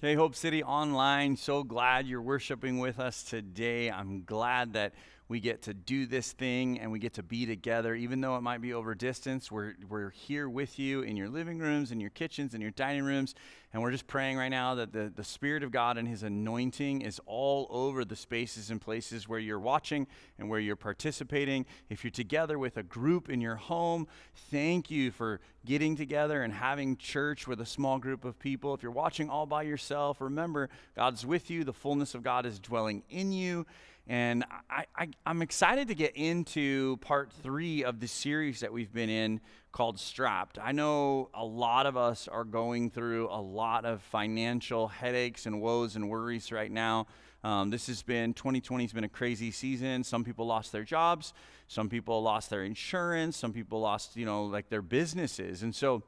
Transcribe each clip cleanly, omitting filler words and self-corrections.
Hey, Hope City Online, so glad you're worshiping with us today. I'm glad that we get to do this thing and we get to be together. Even though it might be over distance, we're here with you in your living rooms, in your kitchens, in your dining rooms, and we're just praying right now that the Spirit of God and His anointing is all over the spaces and places where you're watching and where you're participating. If you're together with a group in your home, thank you for getting together and having church with a small group of people. If you're watching all by yourself, remember, God's with you. The fullness of God is dwelling in you. And I'm excited to get into part 3 of the series that we've been in called Strapped. I know a lot of us are going through a lot of financial headaches and woes and worries right now. 2020 has been a crazy season. Some people lost their jobs. Some people lost their insurance. Some people lost, their businesses. And so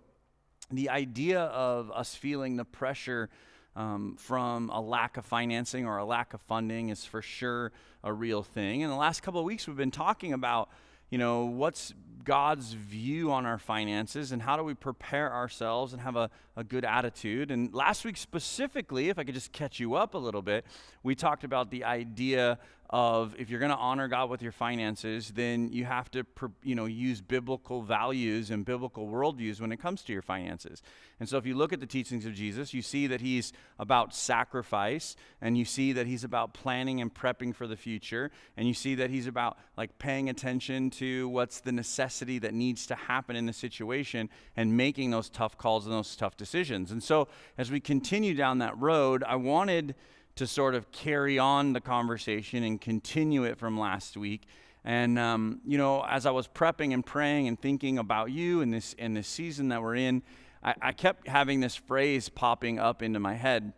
the idea of us feeling the pressure from a lack of financing or a lack of funding is for sure a real thing. In the last couple of weeks, we've been talking about, what's God's view on our finances and how do we prepare ourselves and have a good attitude. And last week specifically, if I could just catch you up a little bit, we talked about the idea of if you're going to honor God with your finances, then you have to, use biblical values and biblical worldviews when it comes to your finances. And so if you look at the teachings of Jesus, you see that He's about sacrifice, and you see that He's about planning and prepping for the future, and you see that He's about paying attention to what's the necessity that needs to happen in the situation and making those tough calls and those tough decisions. And so as we continue down that road, I wanted to sort of carry on the conversation and continue it from last week. And, as I was prepping and praying and thinking about you in this season that we're in, I kept having this phrase popping up into my head.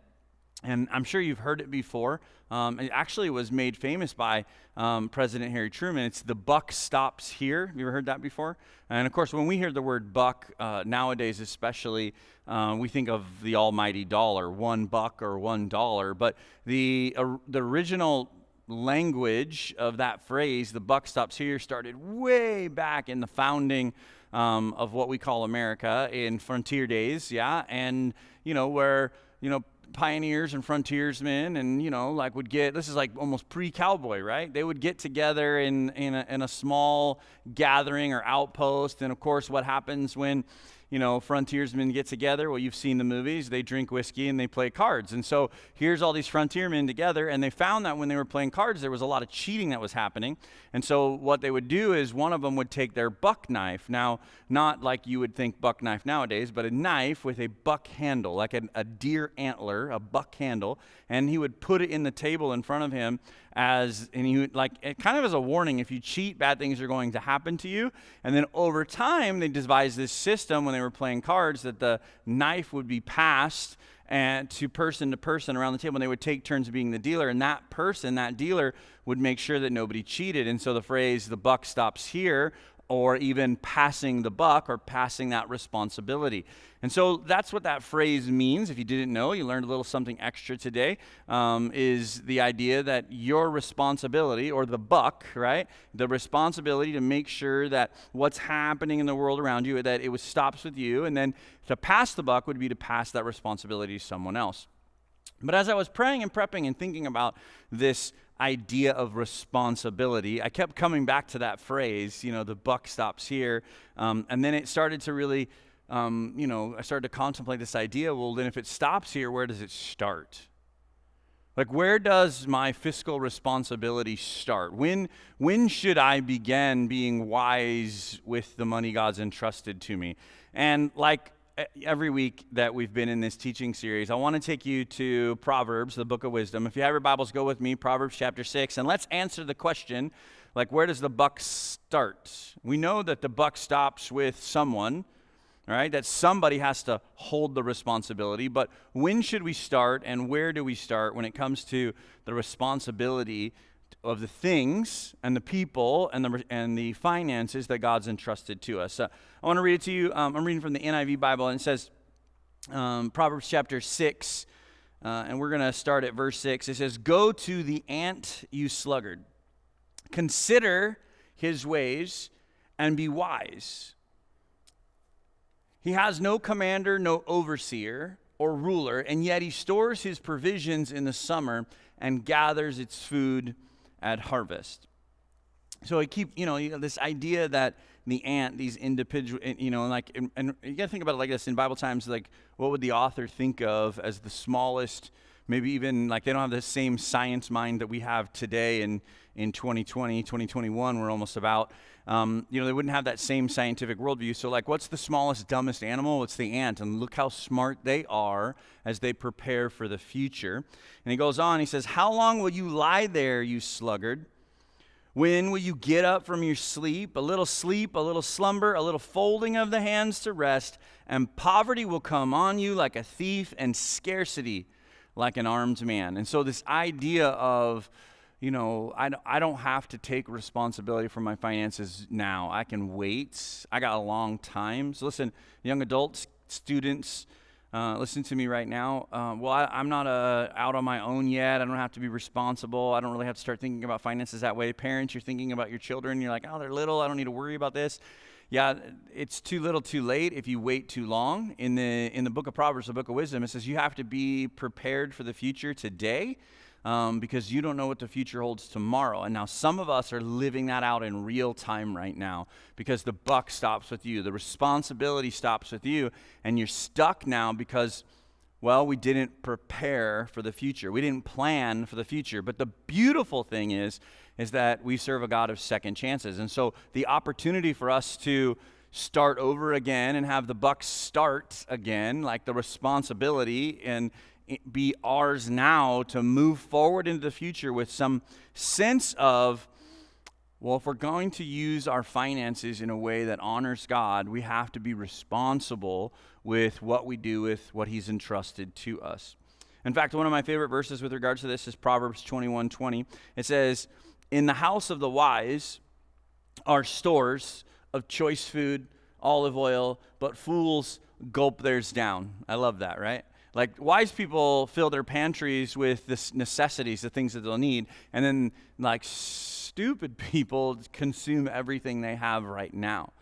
And I'm sure you've heard it before. It actually was made famous by President Harry Truman. It's the buck stops here. Have you ever heard that before? And of course, when we hear the word buck, nowadays especially, we think of the almighty dollar, $1 or $1. But the original language of that phrase, the buck stops here, started way back in the founding of what we call America in frontier days, yeah? And, where, pioneers and frontiersmen and would get, this is almost pre-cowboy, right? They would get together in a small gathering or outpost. And of course, what happens when frontiersmen get together? Well, you've seen the movies. They drink whiskey and they play cards. And so here's all these frontiermen together, and they found that when they were playing cards, there was a lot of cheating that was happening. And so what they would do is one of them would take their buck knife. Now, not like you would think buck knife nowadays, but a knife with a buck handle, like a deer antler, a buck handle, and he would put it in the table in front of him and he would it kind of as a warning, if you cheat, bad things are going to happen to you. And then over time, they devised this system when they were playing cards that the knife would be passed to person around the table, and they would take turns being the dealer, and that dealer would make sure that nobody cheated. And so the phrase, the buck stops here, or even passing the buck or passing that responsibility. And so that's what that phrase means. If you didn't know, you learned a little something extra today, is the idea that your responsibility, or the buck, right? The responsibility to make sure that what's happening in the world around you, that it stops with you, and then to pass the buck would be to pass that responsibility to someone else. But as I was praying and prepping and thinking about this idea of responsibility, I kept coming back to that phrase, the buck stops here. And then it started to really, I started to contemplate this idea. Well, then if it stops here, where does it start? Where does my fiscal responsibility start? When should I begin being wise with the money God's entrusted to me? And every week that we've been in this teaching series, I want to take you to Proverbs, the book of wisdom. If you have your Bibles, go with me, Proverbs chapter 6, and let's answer the question, where does the buck start? We know that the buck stops with someone, all right, that somebody has to hold the responsibility, but when should we start and where do we start when it comes to the responsibility of the things and the people and the finances that God's entrusted to us? I want to read it to you. I'm reading from the NIV Bible, and it says, Proverbs chapter 6, and we're going to start at verse 6. It says, "Go to the ant, you sluggard. Consider his ways and be wise. He has no commander, no overseer, or ruler, and yet he stores his provisions in the summer and gathers its food at harvest. So I keep, this idea that the ant, these individual, and you got to think about it like this in Bible times, like what would the author think of as the smallest, maybe even like they don't have the same science mind that we have today in 2020, 2021, we're almost about. They wouldn't have that same scientific worldview. So like, what's the smallest, dumbest animal? It's the ant. And look how smart they are as they prepare for the future. And he goes on, he says, how long will you lie there, you sluggard? When will you get up from your sleep? A little slumber, a little folding of the hands to rest, and poverty will come on you like a thief, and scarcity like an armed man. And so this idea of, I don't have to take responsibility for my finances now. I can wait. I got a long time. So listen, young adults, students, listen to me right now. I'm not out on my own yet. I don't have to be responsible. I don't really have to start thinking about finances that way. Parents, you're thinking about your children. You're like, oh, they're little. I don't need to worry about this. Yeah, it's too little, too late if you wait too long. In the book of Proverbs, the book of wisdom, it says you have to be prepared for the future today. Because you don't know what the future holds tomorrow. And now some of us are living that out in real time right now because the buck stops with you. The responsibility stops with you. And you're stuck now because, we didn't prepare for the future. We didn't plan for the future. But the beautiful thing is that we serve a God of second chances. And so the opportunity for us to start over again and have the buck start again, like the responsibility and be ours now to move forward into the future with some sense of, if we're going to use our finances in a way that honors God, we have to be responsible with what we do with what he's entrusted to us. In fact, one of my favorite verses with regards to this is Proverbs 21:20. It says, in the house of the wise are stores of choice food, olive oil, but fools gulp theirs down. I love that, right? Like, wise people fill their pantries with the necessities, the things that they'll need, and then, like, stupid people consume everything they have right now.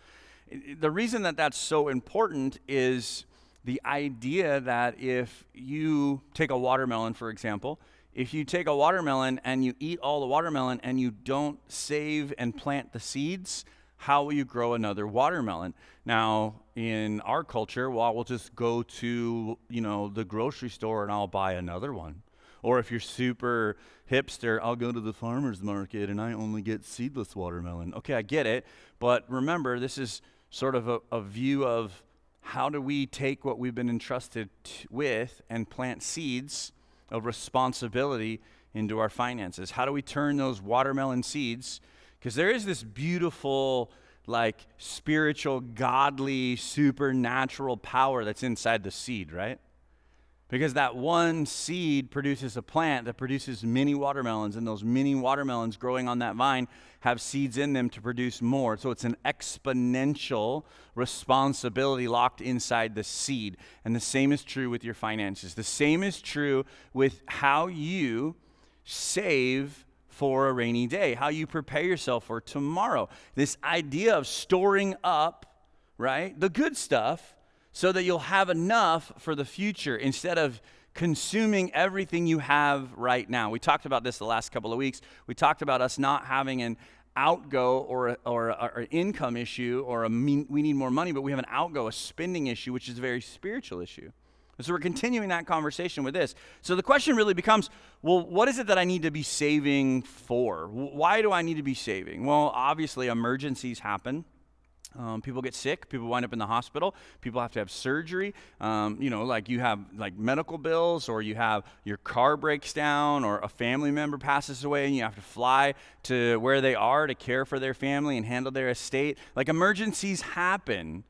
The reason that that's so important is the idea that if you take a watermelon, for example, if you take a watermelon and you eat all the watermelon and you don't save and plant the seeds, how will you grow another watermelon? Now, in our culture, we'll just go to, the grocery store and I'll buy another one. Or if you're super hipster, I'll go to the farmer's market and I only get seedless watermelon. Okay, I get it. But remember, this is sort of a view of how do we take what we've been entrusted with and plant seeds of responsibility into our finances? How do we turn those watermelon seeds? Because there is this beautiful, like, spiritual, godly, supernatural power that's inside the seed, right? Because that one seed produces a plant that produces many watermelons, and those many watermelons growing on that vine have seeds in them to produce more. So it's an exponential responsibility locked inside the seed. And the same is true with your finances. The same is true with how you save for a rainy day, how you prepare yourself for tomorrow. This idea of storing up, right, the good stuff so that you'll have enough for the future instead of consuming everything you have right now. We talked about this the last couple of weeks. We talked about us not having an outgo or an income issue or we need more money, but we have an outgo, a spending issue, which is a very spiritual issue. So we're continuing that conversation with this. So the question really becomes, what is it that I need to be saving for? Why do I need to be saving? Well, obviously emergencies happen. People get sick. People wind up in the hospital. People have to have surgery. Like you have like medical bills, or you have your car breaks down, or a family member passes away and you have to fly to where they are to care for their family and handle their estate. Like, emergencies happen.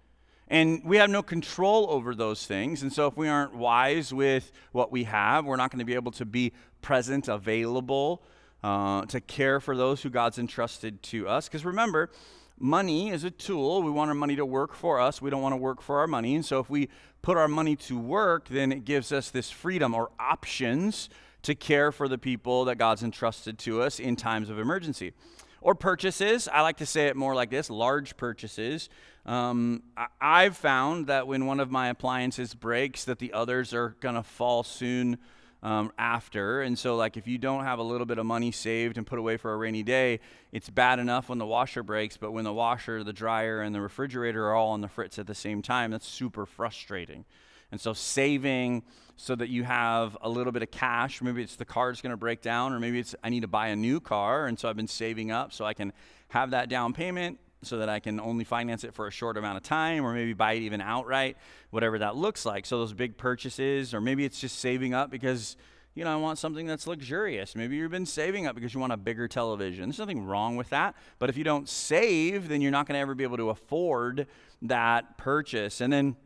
And we have no control over those things. And so if we aren't wise with what we have, we're not going to be able to be present, available, to care for those who God's entrusted to us. Because remember, money is a tool. We want our money to work for us. We don't want to work for our money. And so if we put our money to work, then it gives us this freedom or options to care for the people that God's entrusted to us in times of emergency. Or purchases. I like to say it more like this, large purchases. I've found that when one of my appliances breaks, that the others are going to fall soon after. And so like if you don't have a little bit of money saved and put away for a rainy day, it's bad enough when the washer breaks, but when the washer, the dryer, and the refrigerator are all on the fritz at the same time, that's super frustrating. And so saving so that you have a little bit of cash, maybe it's the car's going to break down, or maybe it's I need to buy a new car, and so I've been saving up so I can have that down payment so that I can only finance it for a short amount of time, or maybe buy it even outright, whatever that looks like. So those big purchases, or maybe it's just saving up because, I want something that's luxurious. Maybe you've been saving up because you want a bigger television. There's nothing wrong with that. But if you don't save, then you're not going to ever be able to afford that purchase. And then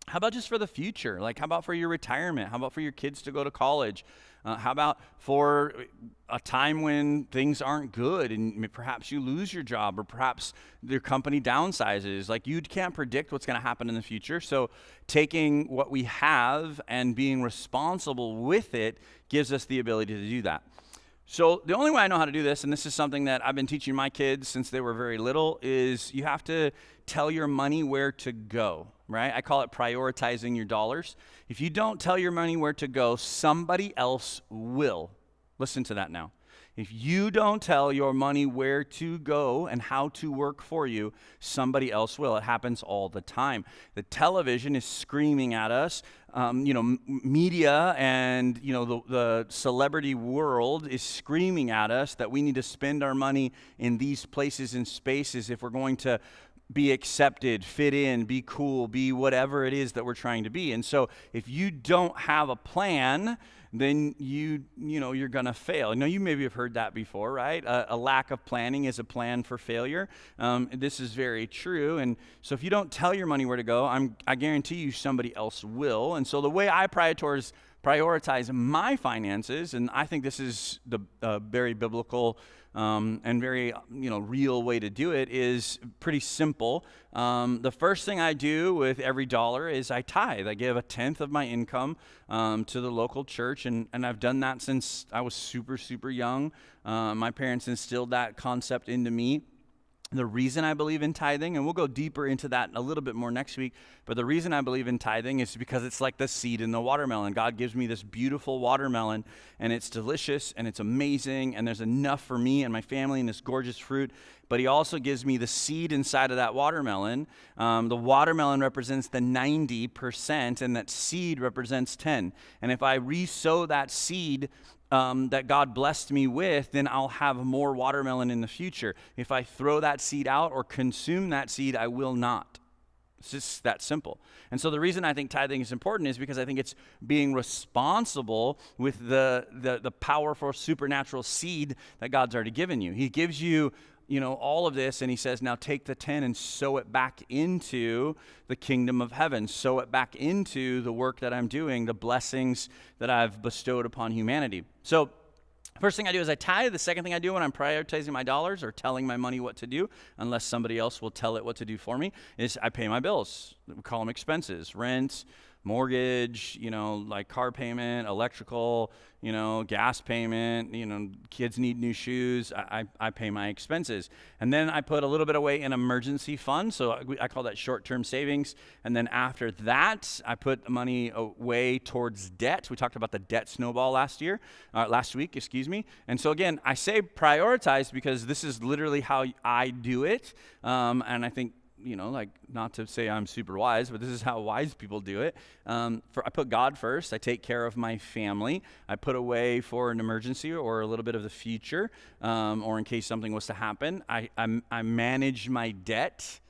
how about just for the future? Like, how about for your retirement? How about for your kids to go to college? How about for a time when things aren't good and perhaps you lose your job, or perhaps your company downsizes? Like, you can't predict what's going to happen in the future. So taking what we have and being responsible with it gives us the ability to do that. So the only way I know how to do this, and this is something that I've been teaching my kids since they were very little, is you have to tell your money where to go, right? I call it prioritizing your dollars. If you don't tell your money where to go, somebody else will. Listen to that now. If you don't tell your money where to go and how to work for you, somebody else will. It happens all the time. The television is screaming at us. Media and, the celebrity world is screaming at us that we need to spend our money in these places and spaces if we're going to be accepted, fit in, be cool, be whatever it is that we're trying to be. And so if you don't have a plan, then you're going to fail. You maybe have heard that before, right? A lack of planning is a plan for failure. This is very true. And so if you don't tell your money where to go, I guarantee you somebody else will. And so the way I prioritize my finances, and I think this is the very biblical and very real way to do it, is pretty simple. The first thing I do with every dollar is I tithe. I give 1/10 of my income to the local church, and I've done that since I was super, super young. My parents instilled that concept into me. The reason I believe in tithing, and we'll go deeper into that a little bit more next week, but the reason I believe in tithing is because it's like the seed in the watermelon. God gives me this beautiful watermelon, and it's delicious, and it's amazing, and there's enough for me and my family and this gorgeous fruit, but he also gives me the seed inside of that watermelon. The watermelon represents the 90%, and that seed represents 10. And if I re-sow that seed that God blessed me with, then I'll have more watermelon in the future. If I throw that seed out or consume that seed, I will not. It's just that simple. And so the reason I think tithing is important is because I think it's being responsible with the powerful supernatural seed that God's already given you. He gives you all of this, and he says, now take the 10 and sow it back into the kingdom of heaven. Sow it back into the work that I'm doing, the blessings that I've bestowed upon humanity. So first thing I do is I tithe. The second thing I do when I'm prioritizing my dollars or telling my money what to do, unless somebody else will tell it what to do for me, is I pay my bills. We call them expenses: rent, mortgage, like car payment, electrical, gas payment, kids need new shoes. I pay my expenses. And then I put a little bit away in emergency fund. So I call that short-term savings. And then after that, I put money away towards debt. We talked about the debt snowball last week. And so again, I say prioritize because this is literally how I do it. And I think, not to say I'm super wise, but this is how wise people do it. I put God first. I take care of my family. I put away for an emergency or a little bit of the future, or in case something was to happen. I manage my debt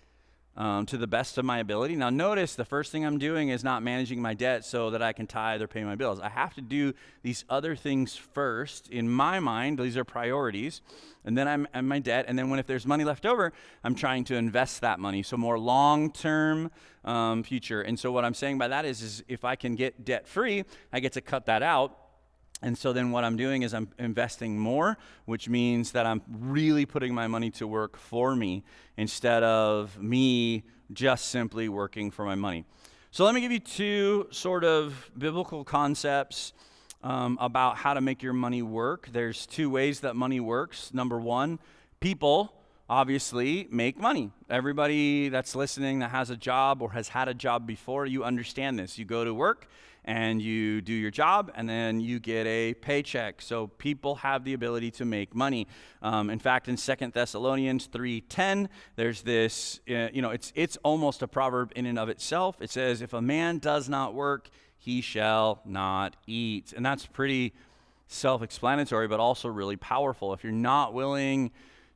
to the best of my ability. Now notice the first thing I'm doing is not managing my debt so that I can tithe or pay my bills. I have to do these other things first. In my mind, these are priorities. And then I'm my debt. And then if there's money left over, I'm trying to invest that money. So more long-term future. And so what I'm saying by that is if I can get debt-free, I get to cut that out. And so then what I'm doing is I'm investing more, which means that I'm really putting my money to work for me instead of me just simply working for my money. So let me give you two sort of biblical concepts about how to make your money work. There's two ways that money works. Number one, People obviously make money. Everybody that's listening that has a job or has had a job before, you understand this. You go to work and you do your job and then you get a paycheck. So people have the ability to make money. In fact, in 2 Thessalonians 3:10, there's this, it's almost a proverb in and of itself. It says, if a man does not work, he shall not eat. And that's pretty self-explanatory, but also really powerful. If you're not willing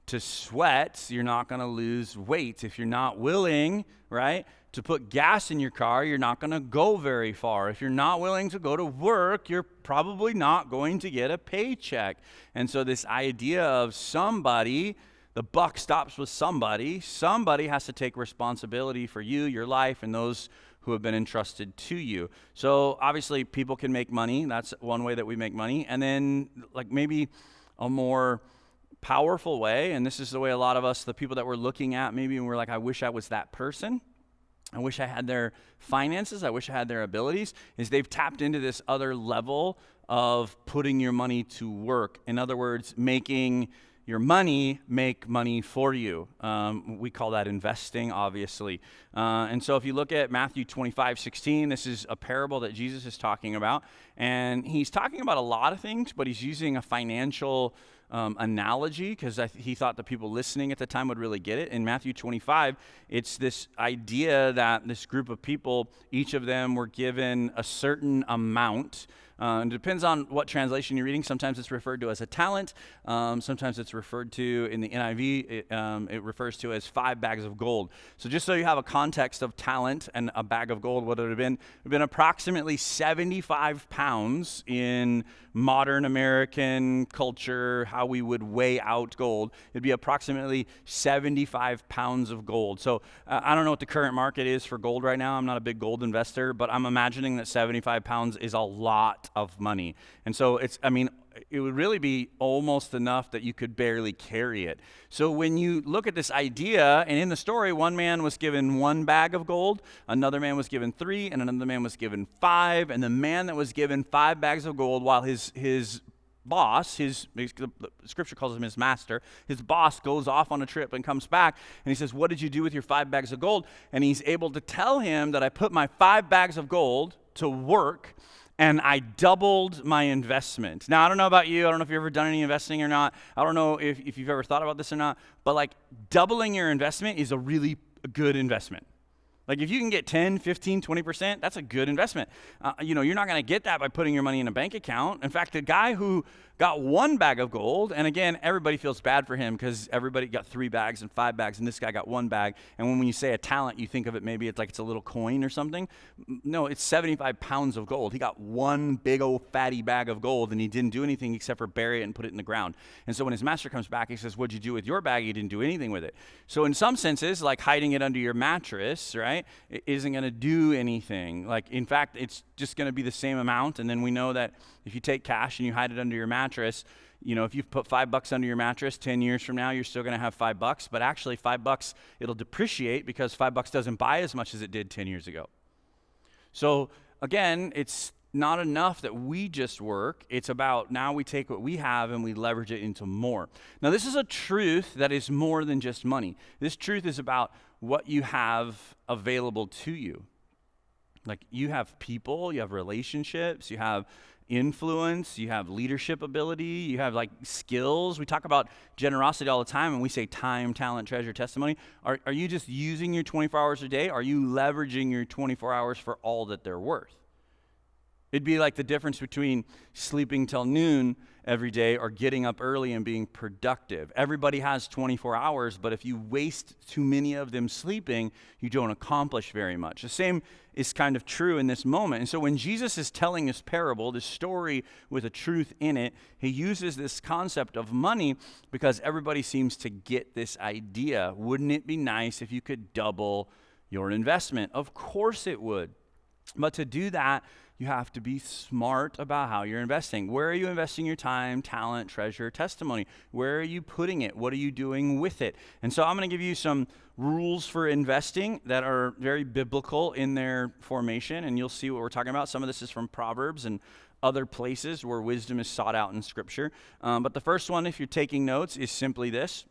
to sweat, you're not going to lose weight. If you're not willing, right, to put gas in your car, you're not going to go very far. If you're not willing to go to work, you're probably not going to get a paycheck. And so this idea of somebody, the buck stops with somebody. Somebody has to take responsibility for you, your life, and those who have been entrusted to you. So obviously people can make money. That's one way that we make money. And then like maybe a more powerful way, and this is the way a lot of us, the people that we're looking at, maybe we're like, I wish I was that person. I wish I had their finances. I wish I had their abilities, is they've tapped into this other level of putting your money to work. In other words, making your money make money for you. We call that investing, obviously. And so if you look at Matthew 25:16, this is a parable that Jesus is talking about. And he's talking about a lot of things, but he's using a financial analogy because he thought the people listening at the time would really get it. In Matthew 25, it's this idea that this group of people, each of them were given a certain amount. It depends on what translation you're reading. Sometimes it's referred to as a talent. Sometimes it's referred to, in the NIV, it refers to as 5 bags of gold. So just so you have a context of talent and a bag of gold, what it would have been? It would have been approximately 75 pounds in modern American culture, how we would weigh out gold. It'd be approximately 75 pounds of gold. So I don't know what the current market is for gold right now. I'm not a big gold investor, but I'm imagining that 75 pounds is a lot of money. And so it would really be almost enough that you could barely carry it. So when you look at this idea, and in the story, one man was given 1 bag of gold, another man was given 3, and another man was given 5, and the man that was given 5 bags of gold, while his boss, the scripture calls him his master, his boss goes off on a trip and comes back, and he says, what did you do with your 5 bags of gold? And he's able to tell him that I put my 5 bags of gold to work, and I doubled my investment. Now, I don't know about you. I don't know if you've ever done any investing or not. I don't know if you've ever thought about this or not. But like doubling your investment is a really good investment. Like if you can get 10, 15, 20%, that's a good investment. You're not going to get that by putting your money in a bank account. In fact, the guy who got 1 bag of gold, and again, everybody feels bad for him because everybody got 3 bags and 5 bags, and this guy got 1 bag. And when you say a talent, you think of it maybe it's like it's a little coin or something. No, it's 75 pounds of gold. He got 1 big old fatty bag of gold, and he didn't do anything except for bury it and put it in the ground. And so when his master comes back, he says, what'd you do with your bag? He didn't do anything with it. So in some senses, like hiding it under your mattress, right, it isn't going to do anything. Like, in fact, it's just going to be the same amount. And then we know that if you take cash and you hide it under your mattress, if you've put $5 under your mattress, 10 years from now, you're still going to have $5. But actually, $5, it'll depreciate because $5 doesn't buy as much as it did 10 years ago. So again, it's not enough that we just work. It's about now we take what we have and we leverage it into more. Now, this is a truth that is more than just money. This truth is about what you have available to you. Like you have people, you have relationships, you have influence, you have leadership ability, you have like skills. We talk about generosity all the time and we say time, talent, treasure, testimony. Are you just using your 24 hours a day? Are you leveraging your 24 hours for all that they're worth? It'd be like the difference between sleeping till noon every day or getting up early and being productive. Everybody has 24 hours, but if you waste too many of them sleeping, you don't accomplish very much. The same is kind of true in this moment. And so when Jesus is telling this parable, this story with a truth in it, he uses this concept of money because everybody seems to get this idea. Wouldn't it be nice if you could double your investment? Of course it would. But to do that, you have to be smart about how you're investing. Where are you investing your time, talent, treasure, testimony? Where are you putting it? What are you doing with it? And so I'm going to give you some rules for investing that are very biblical in their formation, and you'll see what we're talking about. Some of this is from Proverbs and other places where wisdom is sought out in Scripture. But the first one, if you're taking notes, is simply this.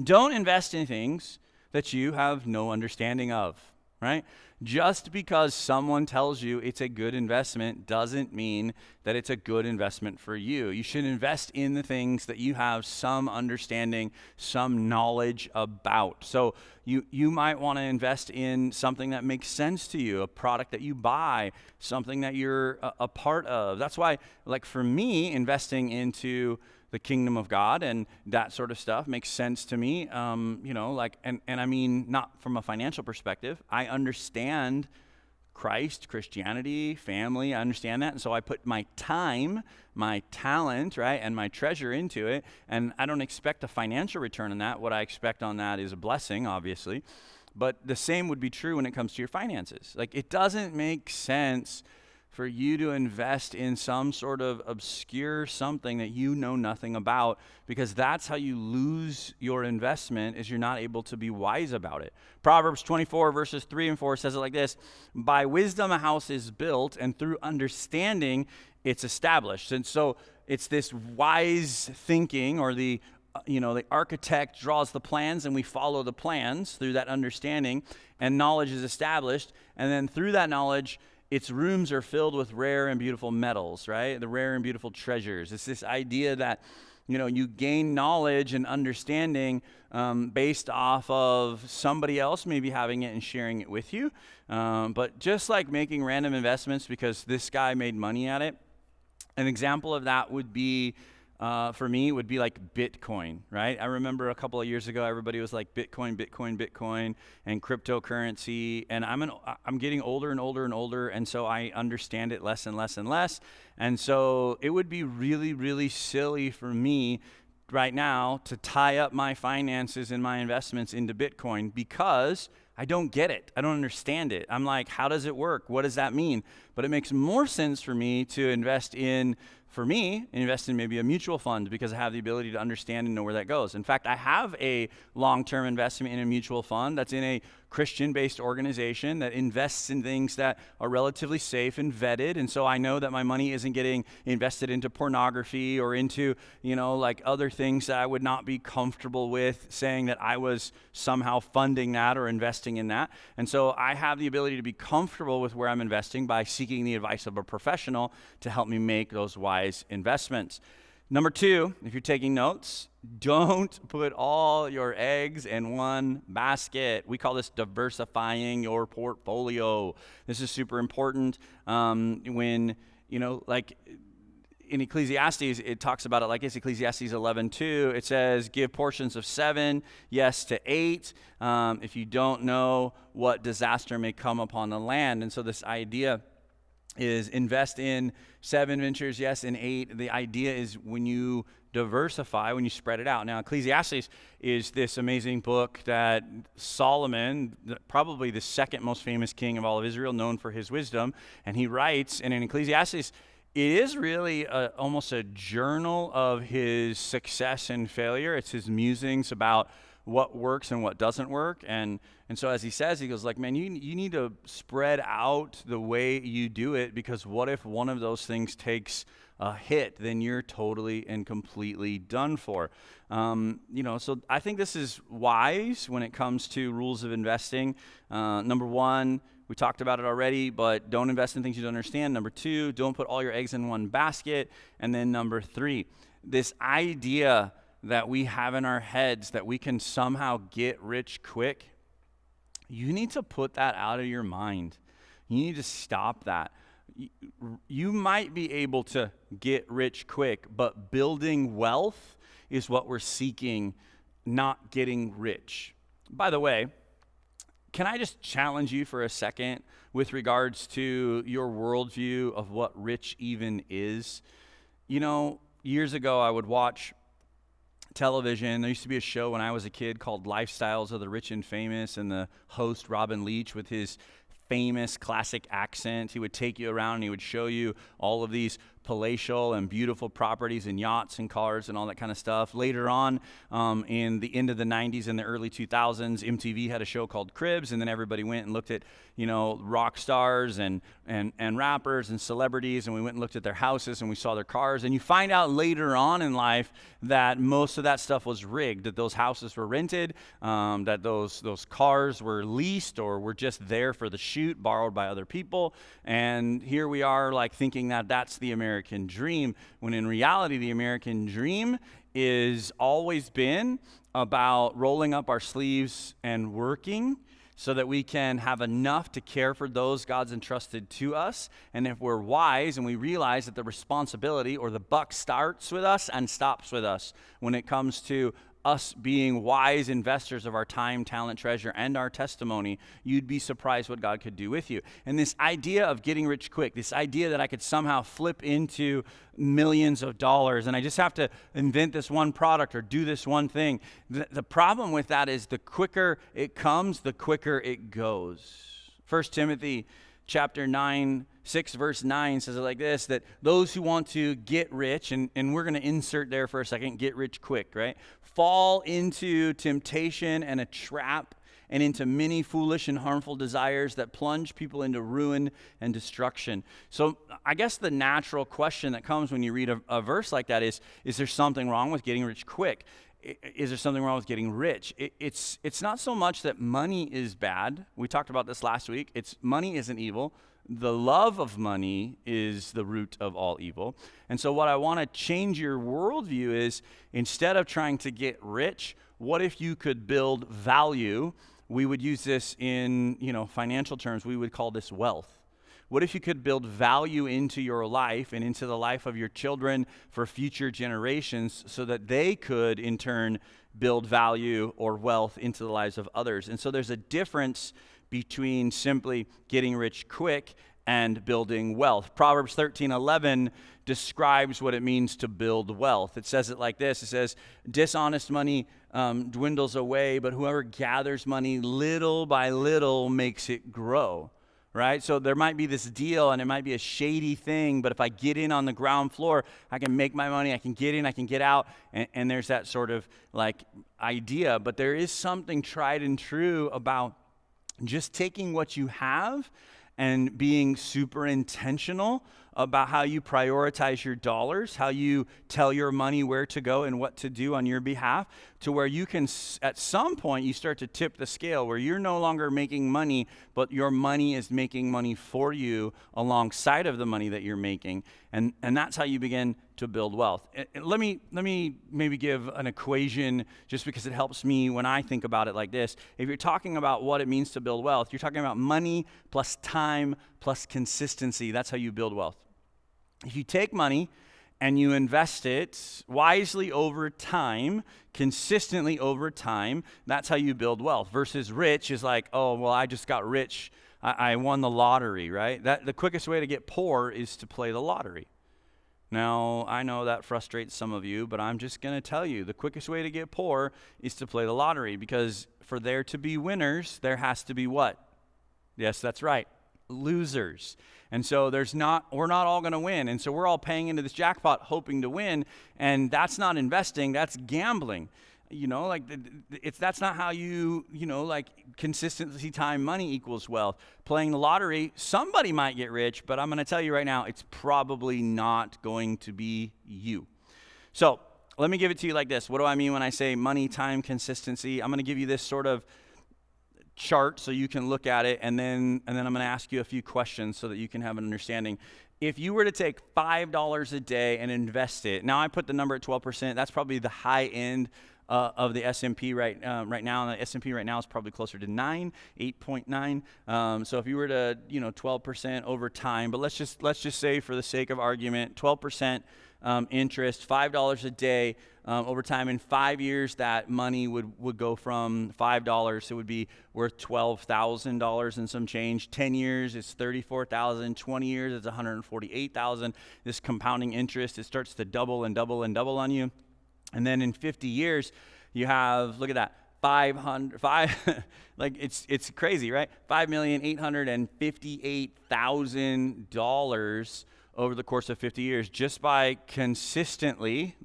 Don't invest in things that you have no understanding of, right? Just because someone tells you it's a good investment doesn't mean that it's a good investment for you. You should invest in the things that you have some understanding, some knowledge about. So you might want to invest in something that makes sense to you, a product that you buy, something that you're a part of. That's why, like for me, investing into the kingdom of God and that sort of stuff makes sense to me. And I mean, not from a financial perspective. I understand Christ, Christianity, family. I understand that. And so I put my time, my talent, right, and my treasure into it. And I don't expect a financial return on that. What I expect on that is a blessing, obviously. But the same would be true when it comes to your finances. Like, it doesn't make sense for you to invest in some sort of obscure something that you know nothing about, because that's how you lose your investment, is you're not able to be wise about it. Proverbs 24 verses 3 and 4 says it like this: by wisdom a house is built, and through understanding it's established. And so it's this wise thinking, or the architect draws the plans and we follow the plans through that understanding, and knowledge is established. And then through that knowledge, its rooms are filled with rare and beautiful metals, right? The rare and beautiful treasures. It's this idea that, you gain knowledge and understanding based off of somebody else maybe having it and sharing it with you. But just like making random investments because this guy made money at it, an example of that would be, for me, would be like Bitcoin, right? I remember a couple of years ago, everybody was like Bitcoin, and cryptocurrency. And I'm getting older and older and older, and so I understand it less and less and less. And so it would be really, really silly for me right now to tie up my finances and my investments into Bitcoin, because I don't get it. I don't understand it. I'm like, how does it work? What does that mean? But it makes more sense for me to invest in maybe a mutual fund, because I have the ability to understand and know where that goes. In fact, I have a long-term investment in a mutual fund that's in a Christian-based organization that invests in things that are relatively safe and vetted. And so I know that my money isn't getting invested into pornography or into, like other things that I would not be comfortable with saying that I was somehow funding that or investing in that. And so I have the ability to be comfortable with where I'm investing by seeking the advice of a professional to help me make those wise investments. Number 2, if you're taking notes, don't put all your eggs in one basket. We call this diversifying your portfolio. This is super important when, like in Ecclesiastes, it talks about it like it's Ecclesiastes 11:2. It says, give portions of 7, yes to 8, if you don't know what disaster may come upon the land. And so this idea is invest in 7 ventures, yes, and 8. The idea is when you diversify, when you spread it out. Now, Ecclesiastes is this amazing book that Solomon, probably the second most famous king of all of Israel, known for his wisdom, and he writes, and in Ecclesiastes, it is really almost a journal of his success and failure. It's his musings about what works and what doesn't work. And so as he says, he goes like, man, you need to spread out the way you do it, because what if one of those things takes a hit? Then you're totally and completely done for. So I think this is wise when it comes to rules of investing. Number 1, we talked about it already, but don't invest in things you don't understand. Number 2, don't put all your eggs in one basket. And then number 3, this idea that we have in our heads that we can somehow get rich quick, you need to put that out of your mind. You need to stop that. You might be able to get rich quick, but building wealth is what we're seeking, not getting rich. By the way, can I just challenge you for a second with regards to your worldview of what rich even is? Years ago I would watch television. There used to be a show when I was a kid called Lifestyles of the Rich and Famous, and the host, Robin Leach, with his famous classic accent, he would take you around and he would show you all of these palatial and beautiful properties and yachts and cars and all that kind of stuff. Later on, in the end of the 90s and the early 2000s, MTV had a show called Cribs, and then everybody went and looked at, rock stars and rappers and celebrities, and we went and looked at their houses and we saw their cars. And you find out later on in life that most of that stuff was rigged, that those houses were rented, that those cars were leased or were just there for the shoot, borrowed by other people. And here we are like thinking that that's the American dream, when in reality the American dream is always been about rolling up our sleeves and working so that we can have enough to care for those God's entrusted to us. And if we're wise and we realize that the responsibility or the buck starts with us and stops with us when it comes to us being wise investors of our time, talent, treasure, and our testimony, you'd be surprised what God could do with you. And this idea of getting rich quick, this idea that I could somehow flip into millions of dollars and I just have to invent this one product or do this one thing. The problem with that is the quicker it comes, the quicker it goes. 1 Timothy chapter 6 verse 9 says it like this, that those who want to get rich, and we're going to insert there for a second, get rich quick, right? Fall into temptation and a trap and into many foolish and harmful desires that plunge people into ruin and destruction. So I guess the natural question that comes when you read a verse like that is there something wrong with getting rich quick? Is there something wrong with getting rich? It's not so much that money is bad. We talked about this last week. Money isn't evil. The love of money is the root of all evil. And so what I want to change your worldview is, instead of trying to get rich, what if you could build value? We would use this in, financial terms. We would call this wealth. What if you could build value into your life and into the life of your children for future generations so that they could, in turn, build value or wealth into the lives of others? And so there's a difference between simply getting rich quick and building wealth. Proverbs 13:11 describes what it means to build wealth. It says it like this. It says, dishonest money dwindles away, but whoever gathers money little by little makes it grow. Right? So there might be this deal and it might be a shady thing, but if I get in on the ground floor, I can make my money, I can get in, I can get out, and there's that sort of like idea. But there is something tried and true about just taking what you have and being super intentional about how you prioritize your dollars, how you tell your money where to go and what to do on your behalf, to where you can, at some point, you start to tip the scale where you're no longer making money, but your money is making money for you alongside of the money that you're making. And that's how you begin to build wealth. Let me maybe give an equation just because it helps me when I think about it like this. If you're talking about what it means to build wealth, you're talking about money plus time plus consistency. That's how you build wealth. If you take money and you invest it wisely over time, consistently over time, that's how you build wealth. Versus rich is like, oh, well, I just got rich. I won the lottery, right? The quickest way to get poor is to play the lottery. Now, I know that frustrates some of you, but I'm just going to tell you, the quickest way to get poor is to play the lottery, because for there to be winners, there has to be what? Yes, that's right, losers. And so we're not all going to win. And so we're all paying into this jackpot hoping to win, and that's not investing, that's gambling. That's not how consistency, time, money equals wealth. Playing the lottery, somebody might get rich, but I'm going to tell you right now, it's probably not going to be you. So let me give it to you like this. What do I mean when I say money, time, consistency? I'm going to give you this sort of chart so you can look at it, and then I'm going to ask you a few questions so that you can have an understanding. If you were to take $5 a day and invest it, now I put the number at 12%. That's probably the high end of the S&P right now. And the S&P right now is probably closer to 8.9. So if you were to 12% over time, but let's just say for the sake of argument, 12% interest, $5 a day over time. In 5 years, that money would go from $5, it would be worth $12,000 and some change. 10 years, it's $34,000. 20 years, it's $148,000. This compounding interest, it starts to double and double and double on you. And then in 50 years, you have, look at that, it's crazy, right? $5,858,000 over the course of 50 years just by consistently,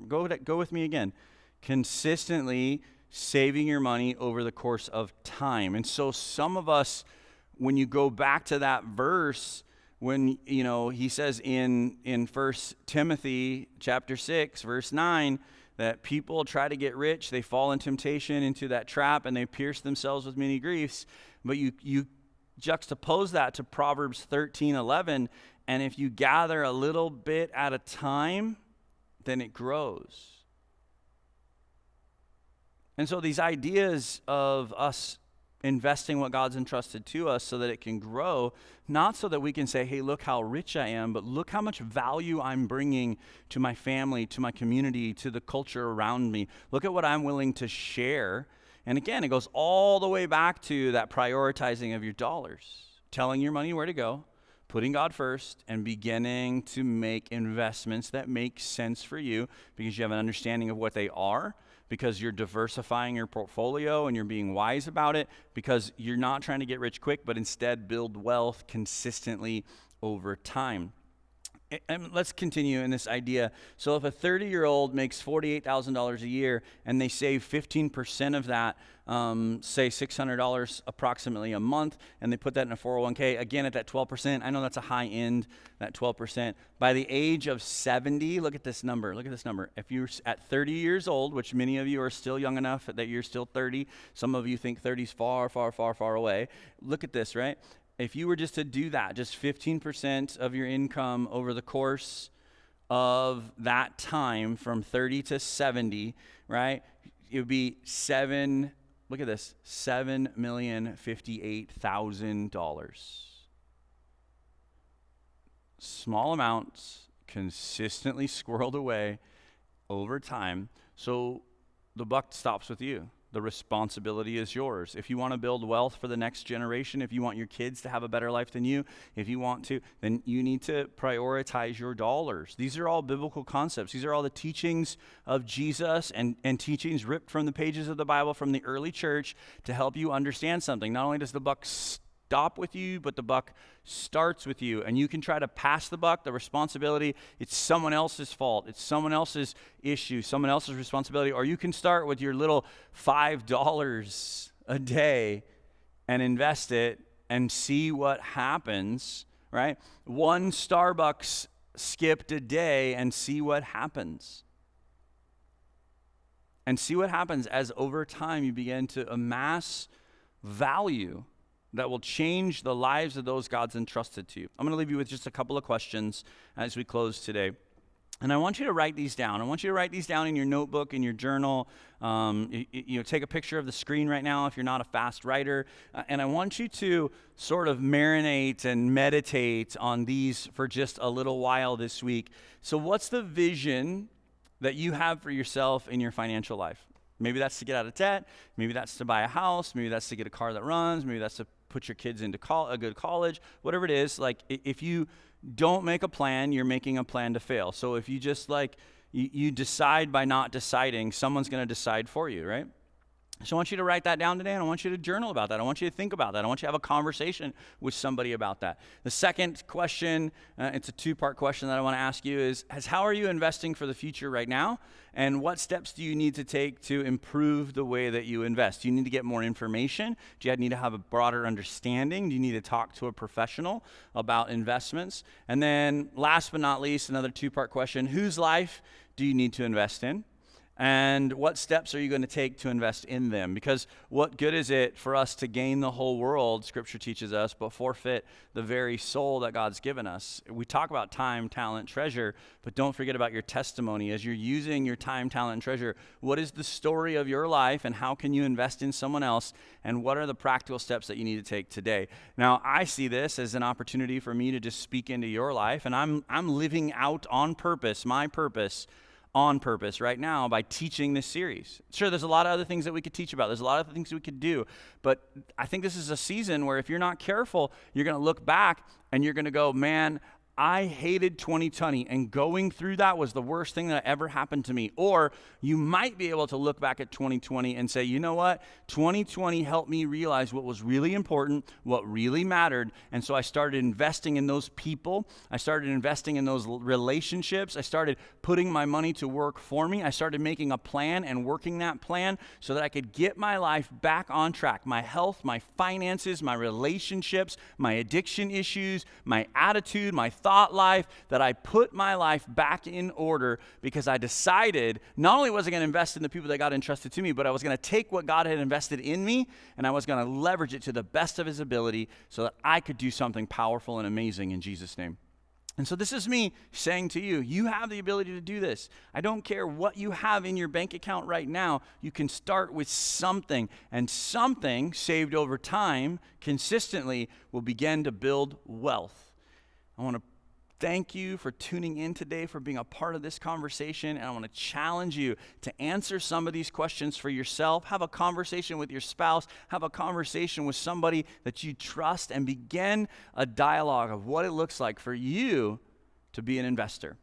go with me again, consistently saving your money over the course of time. And so some of us, when you go back to that verse, when, he says in 1 Timothy chapter 6, verse 9, that people try to get rich, they fall in temptation, into that trap, and they pierce themselves with many griefs. But you juxtapose that to Proverbs 13:11, and if you gather a little bit at a time, then it grows. And so these ideas of us investing what God's entrusted to us so that it can grow, not so that we can say, hey, look how rich I am, but look how much value I'm bringing to my family, to my community, to the culture around me. Look at what I'm willing to share. And again, it goes all the way back to that prioritizing of your dollars, telling your money where to go, putting God first, and beginning to make investments that make sense for you because you have an understanding of what they are, because you're diversifying your portfolio and you're being wise about it, because you're not trying to get rich quick, but instead build wealth consistently over time. And let's continue in this idea. So if a 30-year-old makes $48,000 a year and they save 15% of that, say $600 approximately a month, and they put that in a 401k, again at that 12%, I know that's a high end, that 12%. By the age of 70, look at this number. If you're at 30 years old, which many of you are still young enough that you're still 30, some of you think 30's far, far, far, far away. Look at this, right? If you were just to do that, just 15% of your income over the course of that time from 30 to 70, right? It would be $7,058,000. Small amounts, consistently squirreled away over time. So the buck stops with you. The responsibility is yours. If you want to build wealth for the next generation, if you want your kids to have a better life than you, if you want to, then you need to prioritize your dollars. These are all biblical concepts. These are all the teachings of Jesus and teachings ripped from the pages of the Bible from the early church to help you understand something. Not only does the buck stop with you, but the buck starts with you. And you can try to pass the buck, the responsibility. It's someone else's fault. It's someone else's issue, someone else's responsibility. Or you can start with your little $5 a day and invest it and see what happens, right? One Starbucks skipped a day and see what happens. And see what happens as over time you begin to amass value that will change the lives of those God's entrusted to you. I'm going to leave you with just a couple of questions as we close today. And I want you to write these down. I want you to write these down in your notebook, in your journal. Take a picture of the screen right now if you're not a fast writer. And I want you to sort of marinate and meditate on these for just a little while this week. So what's the vision that you have for yourself in your financial life? Maybe that's to get out of debt. Maybe that's to buy a house. Maybe that's to get a car that runs. Maybe that's to put your kids into a good college. Whatever it is, like if you don't make a plan, you're making a plan to fail. So if you just you decide by not deciding, someone's going to decide for you, right? So I want you to write that down today, and I want you to journal about that. I want you to think about that. I want you to have a conversation with somebody about that. The second question, it's a two-part question that I want to ask you is how are you investing for the future right now? And what steps do you need to take to improve the way that you invest? Do you need to get more information? Do you need to have a broader understanding? Do you need to talk to a professional about investments? And then last but not least, another two-part question, whose life do you need to invest in? And what steps are you going to take to invest in them? Because what good is it for us to gain the whole world, Scripture teaches us, but forfeit the very soul that God's given us? We talk about time, talent, treasure, but don't forget about your testimony. As you're using your time, talent, and treasure, what is the story of your life, and how can you invest in someone else, and what are the practical steps that you need to take today? Now, I see this as an opportunity for me to just speak into your life, and I'm living out on purpose, my purpose, on purpose right now by teaching this series. Sure, there's a lot of other things that we could teach about. There's a lot of things we could do. But I think this is a season where if you're not careful, you're going to look back and you're going to go, man, I hated 2020, and going through that was the worst thing that ever happened to me. Or you might be able to look back at 2020 and say, you know what? 2020 helped me realize what was really important, what really mattered, and so I started investing in those people. I started investing in those relationships. I started putting my money to work for me. I started making a plan and working that plan so that I could get my life back on track. My health, my finances, my relationships, my addiction issues, my attitude, my thought life, that I put my life back in order because I decided not only was I going to invest in the people that God entrusted to me, but I was going to take what God had invested in me and I was going to leverage it to the best of his ability so that I could do something powerful and amazing in Jesus' name. And so this is me saying to you, you have the ability to do this. I don't care what you have in your bank account right now. You can start with something, and something saved over time consistently will begin to build wealth. I want to thank you for tuning in today, for being a part of this conversation, and I want to challenge you to answer some of these questions for yourself. Have a conversation with your spouse, have a conversation with somebody that you trust, and begin a dialogue of what it looks like for you to be an investor.